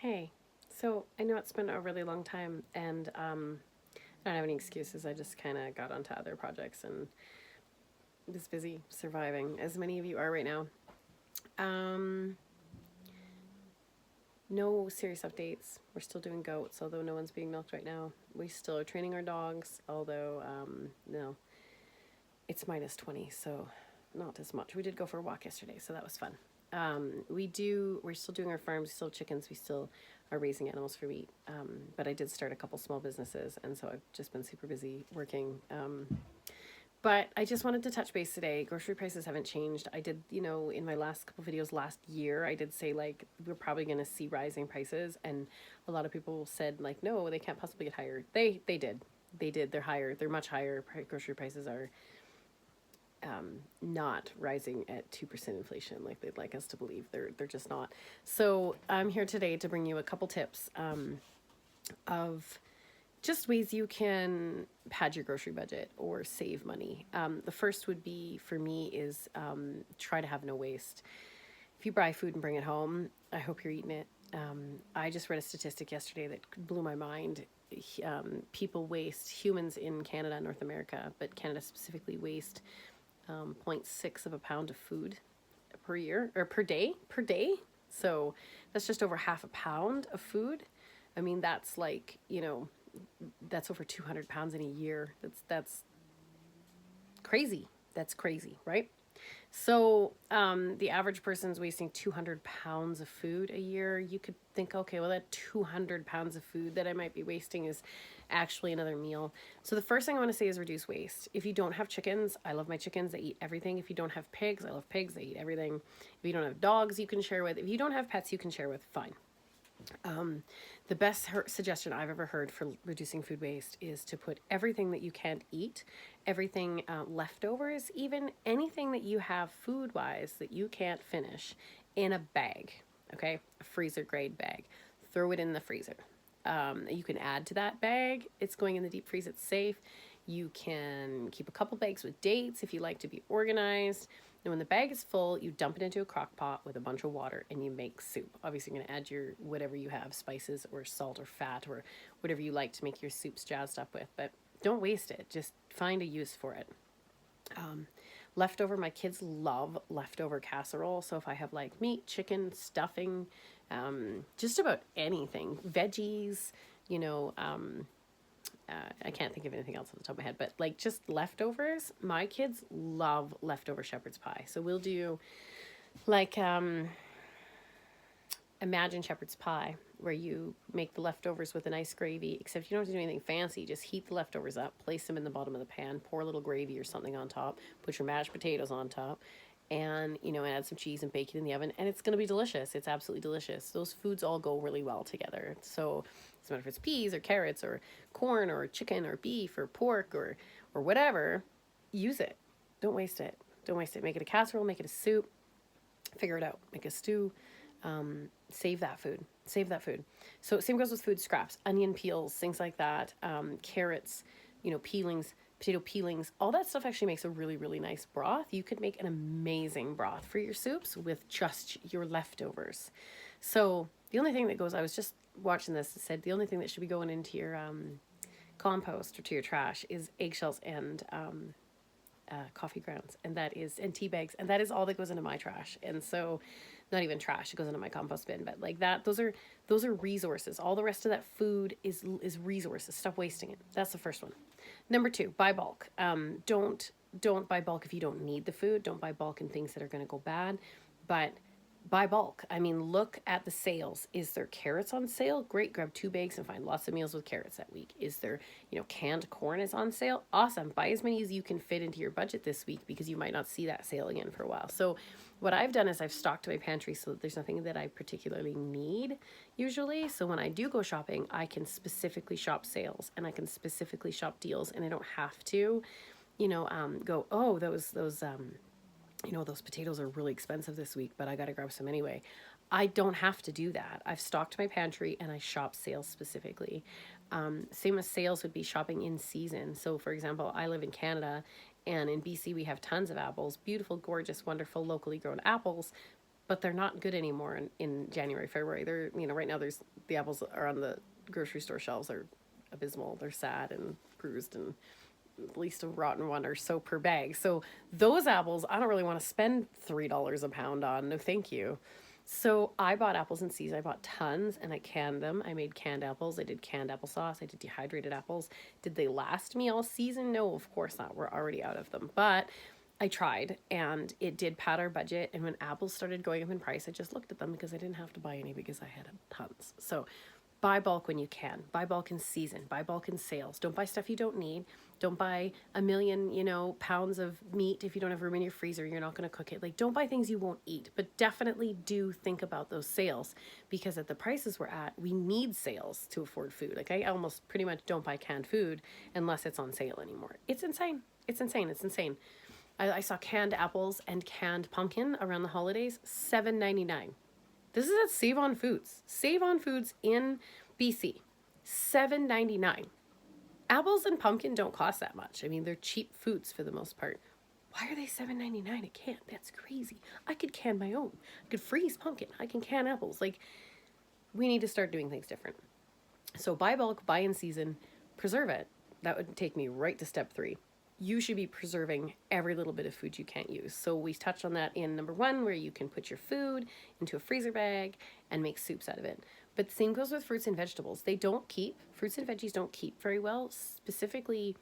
Hey, so I know it's been a really long time, and I don't have any excuses. I just kind of got onto other projects and was busy surviving, as many of you are right now. Um, no serious updates. We're still doing goats, although no one's being milked right now. We still are training our dogs, although no, it's -20, so not as much. We did go for a walk yesterday, so that was fun. We're still doing our farms, we still have chickens, we still are raising animals for meat. But I did start a couple small businesses, and so I've just been super busy working. But I just wanted to touch base today. Grocery prices haven't changed. I did, in my last couple videos last year, I did say like we're probably going to see rising prices, and a lot of people said like no, they can't possibly get higher. They did. They did. They're higher. They're much higher. Grocery prices are not rising at 2% inflation like they'd like us to believe. They're just not. So I'm here today to bring you a couple tips of just ways you can pad your grocery budget or save money. The first would be for me is try to have no waste. If you buy food and bring it home, I hope you're eating it. I just read a statistic yesterday that blew my mind. Humans in Canada, North America, but Canada specifically, waste 0.6 of a pound of food per year or per day. So that's just over half a pound of food. I mean, that's like, that's over 200 pounds in a year. That's crazy. That's crazy, right? So the average person's wasting 200 pounds of food a year. You could think, okay, well, that 200 pounds of food that I might be wasting is actually another meal. So the first thing I want to say is reduce waste. If you don't have chickens, I love my chickens. They eat everything. If you don't have pigs, I love pigs. They eat everything. If you don't have dogs you can share with. If you don't have pets you can share with, fine. The best suggestion I've ever heard for reducing food waste is to put everything that you can't eat, everything leftovers, even anything that you have food-wise that you can't finish, in a bag, okay? A freezer grade bag. Throw it in the freezer. You can add to that bag. It's going in the deep freeze. It's safe. You can keep a couple bags with dates if you like to be organized. And when the bag is full, you dump it into a crock pot with a bunch of water and you make soup. Obviously, you're going to add your whatever you have, spices or salt or fat or whatever you like to make your soups jazzed up with. But don't waste it. Just find a use for it. Leftover, my kids love leftover casserole. So if I have like meat, chicken, stuffing, just about anything, veggies, I can't think of anything else off the top of my head, but like just leftovers. My kids love leftover shepherd's pie. So we'll do like imagine shepherd's pie, where you make the leftovers with a nice gravy, except you don't have to do anything fancy. Just heat the leftovers up, place them in the bottom of the pan, pour a little gravy or something on top, put your mashed potatoes on top, and add some cheese and bake it in the oven, and it's going to be delicious. It's absolutely delicious. Those foods all go really well together. So no matter if it's peas or carrots or corn or chicken or beef or pork or whatever, use it. Don't waste it. Don't waste it. Make it a casserole, make it a soup, figure it out. Make a stew. Save that food. Save that food. So same goes with food scraps, onion peels, things like that, carrots, peelings, potato peelings. All that stuff actually makes a really, really nice broth. You could make an amazing broth for your soups with just your leftovers. So the only thing that goes, I was just watching this, it said the only thing that should be going into your compost or to your trash is eggshells and coffee grounds, and tea bags, and that is all that goes into my trash. And so not even trash, it goes into my compost bin, but like that, those are resources. All the rest of that food is resources. Stop wasting it. That's the first one. Number 2, buy bulk. Don't buy bulk if you don't need the food. Don't buy bulk in things that are going to go bad, but buy bulk. I mean, look at the sales. Is there carrots on sale? Great, grab 2 bags and find lots of meals with carrots that week. Is there, canned corn is on sale? Awesome. Buy as many as you can fit into your budget this week, because you might not see that sale again for a while. So what I've done is I've stocked my pantry so that there's nothing that I particularly need usually. So when I do go shopping, I can specifically shop sales and I can specifically shop deals, and I don't have to, go, oh, those potatoes are really expensive this week, but I got to grab some anyway. I don't have to do that. I've stocked my pantry and I shop sales specifically. Same as sales would be shopping in season. So for example, I live in Canada, and in BC we have tons of apples, beautiful, gorgeous, wonderful, locally grown apples. but they're not good anymore in January, February. They're, right now the apples are on the grocery store shelves are abysmal. They're sad and bruised, and at least a rotten one or so per bag. So those apples, I don't really want to spend $3 a pound on. No, thank you. So I bought apples in season. I bought tons and I canned them. I made canned apples. I did canned applesauce. I did dehydrated apples. Did they last me all season? No, of course not. We're already out of them. But I tried and it did pad our budget. And when apples started going up in price, I just looked at them because I didn't have to buy any because I had tons. So buy bulk when you can. Buy bulk in season. Buy bulk in sales. Don't buy stuff you don't need. Don't buy a million, pounds of meat if you don't have room in your freezer. You're not going to cook it. Like, don't buy things you won't eat. But definitely do think about those sales, because at the prices we're at, we need sales to afford food. Like, I almost pretty much don't buy canned food unless it's on sale anymore. It's insane. It's insane. It's insane. I saw canned apples and canned pumpkin around the holidays, $7.99. This is at Save On Foods. Save On Foods in BC. $7.99. Apples and pumpkin don't cost that much. I mean, they're cheap foods for the most part. Why are they $7.99 a can? That's crazy. I could can my own. I could freeze pumpkin. I can can apples. Like, we need to start doing things different. So buy bulk, buy in season, preserve it. That would take me right to step 3. You should be preserving every little bit of food you can't use. So we touched on that in number 1, where you can put your food into a freezer bag and make soups out of it. But the same goes with fruits and vegetables. They don't keep, fruits and veggies don't keep very well, specifically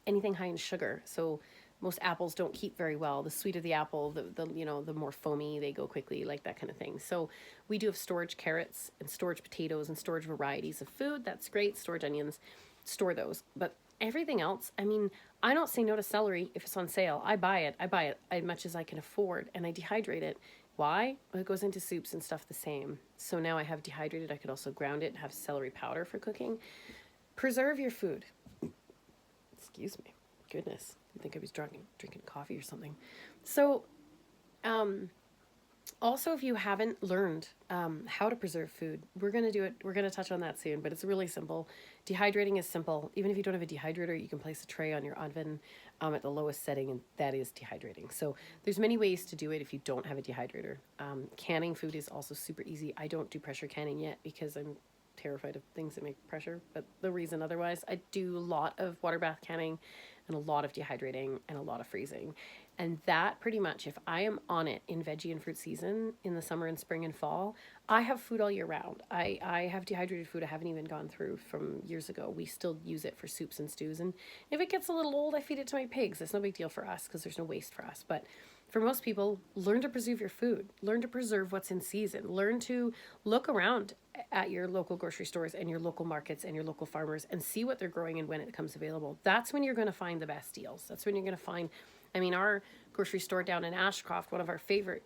anything high in sugar. So most apples don't keep very well. The sweeter the apple, the more foamy they go quickly, like that kind of thing. So we do have storage carrots and storage potatoes and storage varieties of food. That's great. Storage onions, store those. But everything else, I mean, I don't say no to celery if it's on sale. I buy it as much as I can afford, and I dehydrate it. Why? Well, it goes into soups and stuff the same. So now I have dehydrated. I could also ground it and have celery powder for cooking. Preserve your food. Excuse me. Goodness. I think I was drinking coffee or something. So, also, if you haven't learned how to preserve food, we're going to do it. We're going to touch on that soon, but it's really simple. Dehydrating is simple. Even if you don't have a dehydrator, you can place a tray on your oven at the lowest setting, and that is dehydrating. So there's many ways to do it if you don't have a dehydrator. Canning food is also super easy. I don't do pressure canning yet because I'm terrified of things that make pressure, but the reason otherwise, I do a lot of water bath canning and a lot of dehydrating and a lot of freezing. And that pretty much, if I am on it in veggie and fruit season in the summer and spring and fall, I have food all year round. I have dehydrated food I haven't even gone through from years ago. We still use it for soups and stews. And if it gets a little old, I feed it to my pigs. It's no big deal for us because there's no waste for us. But for most people, learn to preserve your food. Learn to preserve what's in season. Learn to look around at your local grocery stores and your local markets and your local farmers and see what they're growing and when it becomes available. That's when you're going to find the best deals. That's when you're going to find, I mean, our grocery store down in Ashcroft, one of our favorite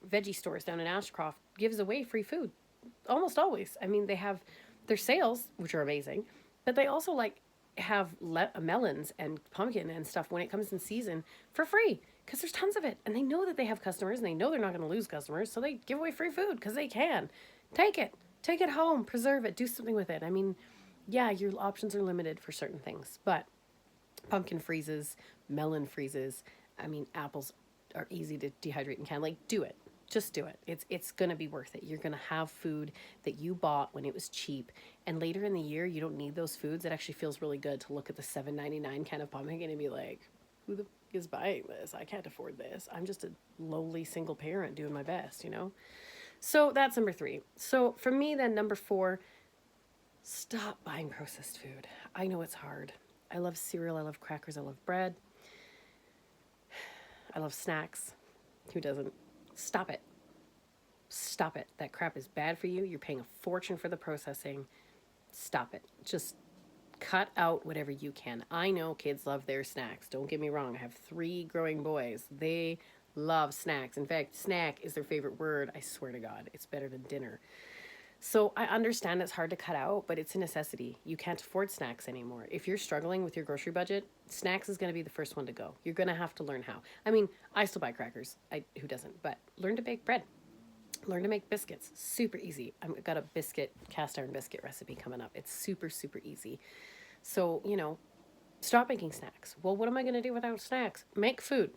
veggie stores down in Ashcroft, gives away free food almost always. I mean, they have their sales, which are amazing, but they also have melons and pumpkin and stuff when it comes in season for free because there's tons of it, and they know that they have customers and they know they're not going to lose customers, so they give away free food because they can. Take it home, preserve it, do something with it. I mean, yeah, your options are limited for certain things, but pumpkin freezes, melon freezes. I mean, apples are easy to dehydrate and can. Do it. Just do it. It's going to be worth it. You're going to have food that you bought when it was cheap. And later in the year, you don't need those foods. It actually feels really good to look at the $7.99 can of pumpkin and be like, who the f- is buying this? I can't afford this. I'm just a lowly single parent doing my best, So that's number 3. So for me then, number 4, stop buying processed food. I know it's hard. I love cereal. I love crackers. I love bread. I love snacks. Who doesn't? Stop it. Stop it. That crap is bad for you. You're paying a fortune for the processing. Stop it. Just cut out whatever you can. I know kids love their snacks. Don't get me wrong. I have 3 growing boys. They love snacks. In fact, snack is their favorite word. I swear to God, it's better than dinner. So I understand it's hard to cut out, but it's a necessity. You can't afford snacks anymore. If you're struggling with your grocery budget, snacks is going to be the first one to go. You're going to have to learn how. I mean, I still buy crackers. Who doesn't? But learn to bake bread. Learn to make biscuits. Super easy. I've got a cast iron biscuit recipe coming up. It's super, super easy. So, stop making snacks. Well, what am I going to do without snacks? Make food.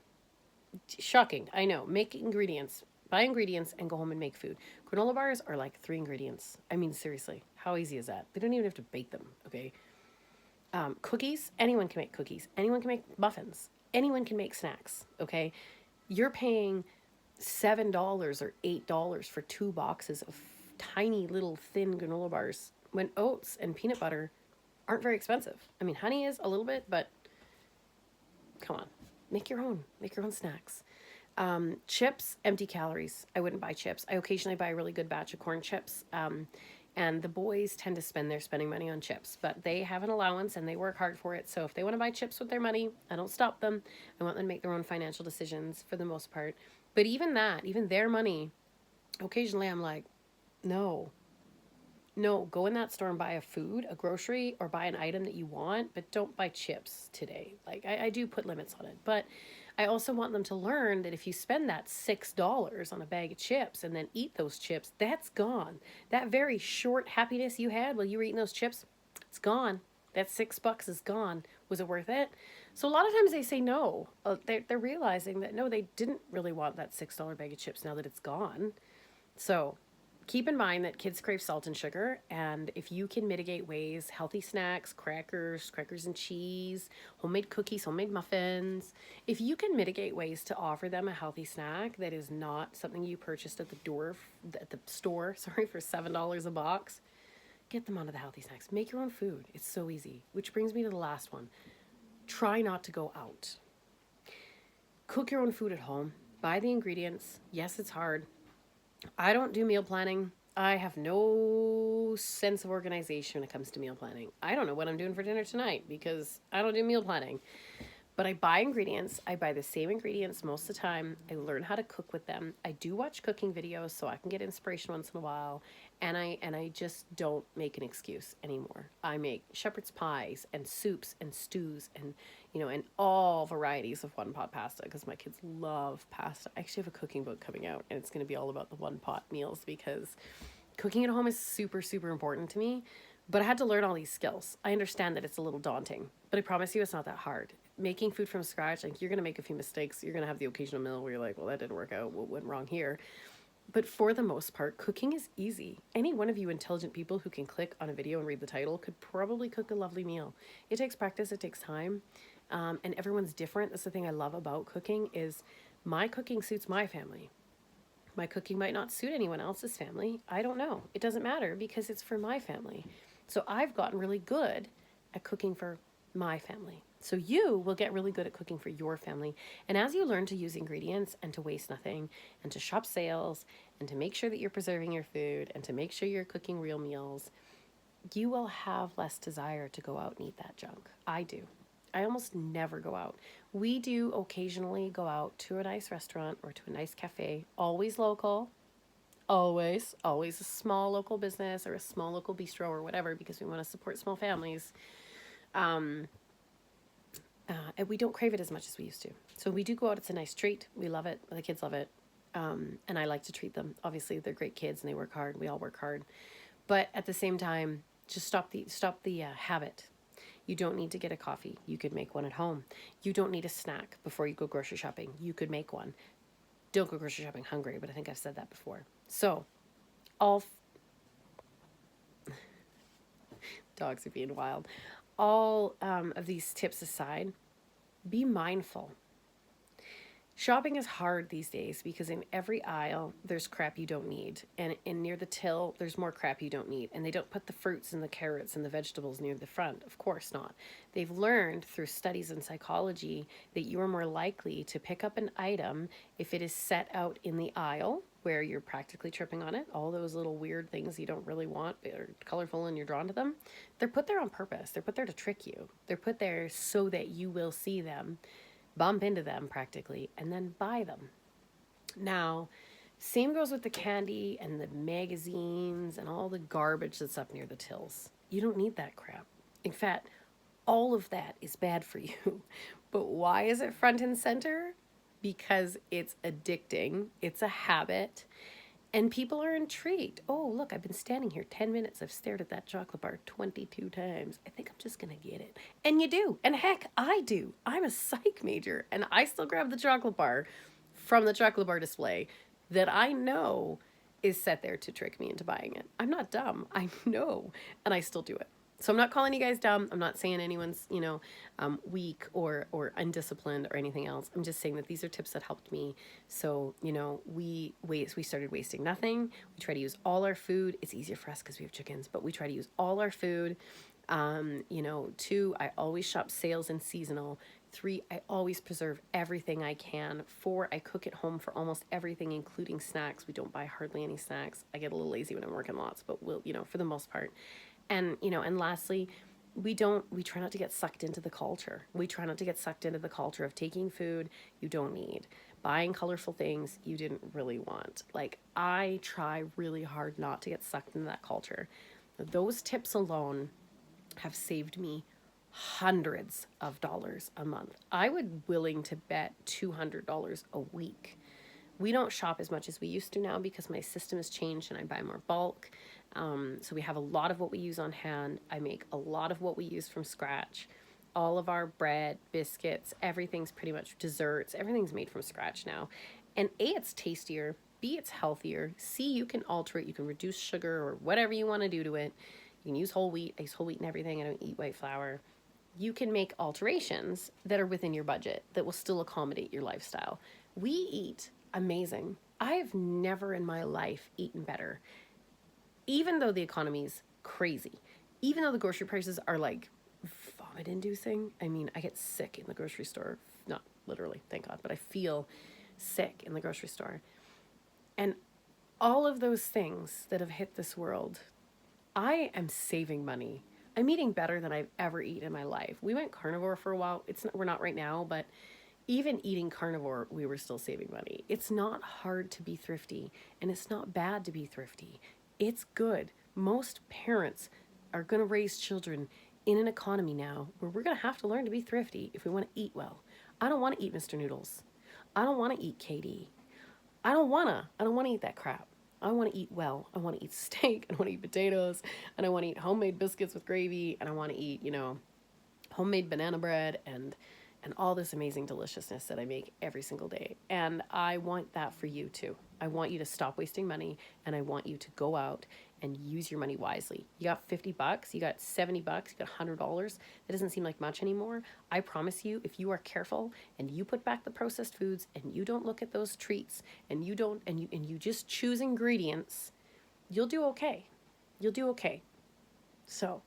Shocking. I know. Make ingredients. Buy ingredients and go home and make food. Granola bars are like 3 ingredients. I mean, seriously, how easy is that? They don't even have to bake them, okay? Cookies, anyone can make cookies. Anyone can make muffins. Anyone can make snacks, okay? You're paying $7 or $8 for 2 boxes of tiny little thin granola bars when oats and peanut butter aren't very expensive. I mean, honey is a little bit, but come on, make your own snacks. Chips, empty calories. I wouldn't buy chips. I occasionally buy a really good batch of corn chips. And the boys tend to spend their spending money on chips, but they have an allowance and they work hard for it. So if they want to buy chips with their money, I don't stop them. I want them to make their own financial decisions for the most part. But even that, even their money, occasionally I'm like, no, go in that store and buy a grocery, or buy an item that you want, but don't buy chips today. Like I do put limits on it, but I also want them to learn that if you spend that $6 on a bag of chips and then eat those chips, that's gone. That very short happiness you had while you were eating those chips, it's gone. That $6 is gone. Was it worth it? So a lot of times they say no. They're realizing that no, they didn't really want that $6 bag of chips now that it's gone. So keep in mind that kids crave salt and sugar, and if you can mitigate ways, healthy snacks, crackers and cheese, homemade cookies, homemade muffins, if you can mitigate ways to offer them a healthy snack that is not something you purchased at the store, for $7 a box, get them onto the healthy snacks. Make your own food. It's so easy. Which brings me to the last one. Try not to go out. Cook your own food at home. Buy the ingredients. Yes, it's hard. I don't do meal planning. I have no sense of organization when it comes to meal planning. I don't know what I'm doing for dinner tonight because I don't do meal planning. But I buy ingredients. I buy the same ingredients most of the time. I learn how to cook with them. I do watch cooking videos so I can get inspiration once in a while. And I just don't make an excuse anymore. I make shepherd's pies and soups and stews and and all varieties of one pot pasta because my kids love pasta. I actually have a cooking book coming out and it's going to be all about the one pot meals because cooking at home is super, super important to me. But I had to learn all these skills. I understand that it's a little daunting, but I promise you it's not that hard. Making food from scratch, like you're going to make a few mistakes. You're going to have the occasional meal where you're like, well, that didn't work out. What went wrong here? But for the most part, cooking is easy. Any one of you intelligent people who can click on a video and read the title could probably cook a lovely meal. It takes practice. It takes time. And everyone's different. That's the thing I love about cooking is my cooking suits my family. My cooking might not suit anyone else's family. I don't know. It doesn't matter because it's for my family. So I've gotten really good at cooking for my family. So you will get really good at cooking for your family. And as you learn to use ingredients and to waste nothing and to shop sales and to make sure that you're preserving your food and to make sure you're cooking real meals, you will have less desire to go out and eat that junk. I do. I almost never go out. We do occasionally go out to a nice restaurant or to a nice cafe, always local, always a small local business or a small local bistro or whatever because we want to support small families. And we don't crave it as much as we used to. So we do go out. It's a nice treat. We love it. The kids love it. And I like to treat them. Obviously, they're great kids and they work hard. We all work hard. But at the same time, just stop the habit. You don't need to get a coffee. You could make one at home. You don't need a snack before you go grocery shopping. You could make one. Don't go grocery shopping hungry, but I think I've said that before. So, dogs are being wild. All of these tips aside, be mindful. Shopping is hard these days because in every aisle, there's crap you don't need. And near the till, there's more crap you don't need. And they don't put the fruits and the carrots and the vegetables near the front. Of course not. They've learned through studies in psychology that you are more likely to pick up an item if it is set out in the aisle where you're practically tripping on it. All those little weird things you don't really want, they're colorful and you're drawn to them. They're put there on purpose. They're put there to trick you. They're put there so that you will see them, bump into them practically, and then buy them. Now, same goes with the candy and the magazines and all the garbage that's up near the tills. You don't need that crap. In fact, all of that is bad for you. But why is it front and center? Because it's addicting. It's a habit. And people are intrigued. Oh, look, I've been standing here 10 minutes. I've stared at that chocolate bar 22 times. I think I'm just going to get it. And you do. And heck, I do. I'm a psych major. And I still grab the chocolate bar from the chocolate bar display that I know is set there to trick me into buying it. I'm not dumb. I know, and I still do it. So I'm not calling you guys dumb. I'm not saying anyone's, weak or undisciplined or anything else. I'm just saying that these are tips that helped me. So, we started wasting nothing. We try to use all our food. It's easier for us because we have chickens, but we try to use all our food. 2, I always shop sales and seasonal. 3, I always preserve everything I can. 4, I cook at home for almost everything, including snacks. We don't buy hardly any snacks. I get a little lazy when I'm working lots, but we'll, for the most part. And, and lastly, we try not to get sucked into the culture. We try not to get sucked into the culture of taking food you don't need, buying colorful things you didn't really want. Like, I try really hard not to get sucked into that culture. Those tips alone have saved me hundreds of dollars a month. I would willing to bet $200 a week. We don't shop as much as we used to now because my system has changed and I buy more bulk. So we have a lot of what we use on hand. I make a lot of what we use from scratch. All of our bread, biscuits, everything's pretty much desserts. Everything's made from scratch now. And A, it's tastier. B, it's healthier. C, you can alter it. You can reduce sugar or whatever you want to do to it. You can use whole wheat. I use whole wheat in everything. I don't eat white flour. You can make alterations that are within your budget that will still accommodate your lifestyle. We eat amazing. I have never in my life eaten better. Even though the economy's crazy, even though the grocery prices are like vomit inducing. I mean, I get sick in the grocery store. Not literally, thank God, but I feel sick in the grocery store. And all of those things that have hit this world, I am saving money. I'm eating better than I've ever eaten in my life. We went carnivore for a while. We're not right now, but even eating carnivore, we were still saving money. It's not hard to be thrifty, and it's not bad to be thrifty. It's good. Most parents are going to raise children in an economy now where we're going to have to learn to be thrifty if we want to eat well. I don't want to eat Mr. Noodles. I don't want to eat KD. I don't want to eat that crap. I want to eat well. I want to eat steak. I want to eat potatoes. And I want to eat homemade biscuits with gravy. And I want to eat, homemade banana bread and all this amazing deliciousness that I make every single day. And I want that for you too. I want you to stop wasting money, and I want you to go out and use your money wisely. You got $50, you got $70, you got $100. That doesn't seem like much anymore. I promise you, if you are careful and you put back the processed foods and you don't look at those treats and you just choose ingredients, you'll do okay. You'll do okay. So,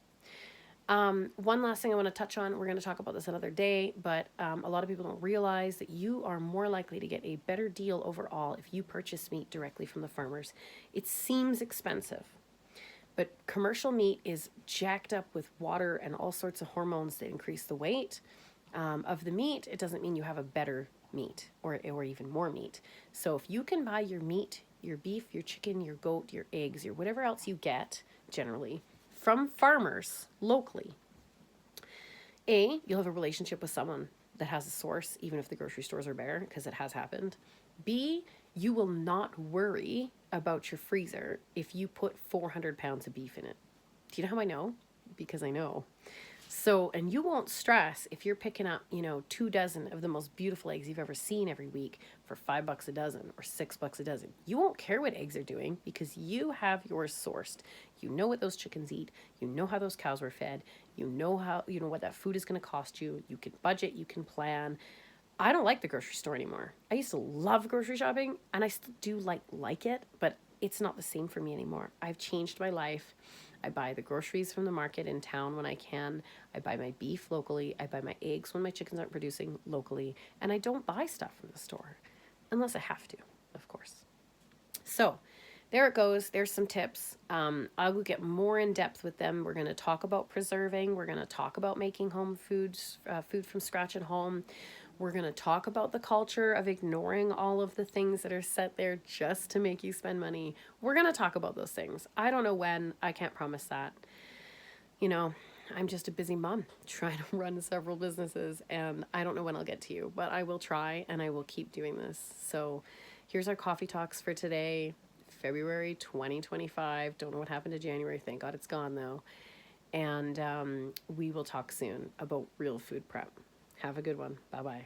one last thing I want to touch on, we're going to talk about this another day, but a lot of people don't realize that you are more likely to get a better deal overall if you purchase meat directly from the farmers. It seems expensive, but commercial meat is jacked up with water and all sorts of hormones that increase the weight of the meat. It doesn't mean you have a better meat or even more meat. So if you can buy your meat, your beef, your chicken, your goat, your eggs, your whatever else you get generally from farmers locally, A, you'll have a relationship with someone that has a source, even if the grocery stores are bare, because it has happened. B, you will not worry about your freezer if you put 400 pounds of beef in it. Do you know how I know? Because I know. So, and you won't stress if you're picking up, 2 dozen of the most beautiful eggs you've ever seen every week for $5 a dozen or $6 a dozen. You won't care what eggs are doing because you have yours sourced. You know what those chickens eat. You know how those cows were fed. You know what that food is going to cost you. You can budget, you can plan. I don't like the grocery store anymore. I used to love grocery shopping, and I still do like it, but it's not the same for me anymore. I've changed my life. I buy the groceries from the market in town when I can. I buy my beef locally. I buy my eggs when my chickens aren't producing locally. And I don't buy stuff from the store unless I have to, of course. So there it goes. There's some tips. I will get more in depth with them. We're going to talk about preserving. We're going to talk about making home foods, food from scratch at home. We're going to talk about the culture of ignoring all of the things that are set there just to make you spend money. We're going to talk about those things. I don't know when. I can't promise that. I'm just a busy mom trying to run several businesses, and I don't know when I'll get to you, but I will try, and I will keep doing this. So here's our coffee talks for today, February 2025. Don't know what happened to January. Thank God it's gone, though. And we will talk soon about real food prep. Have a good one. Bye-bye.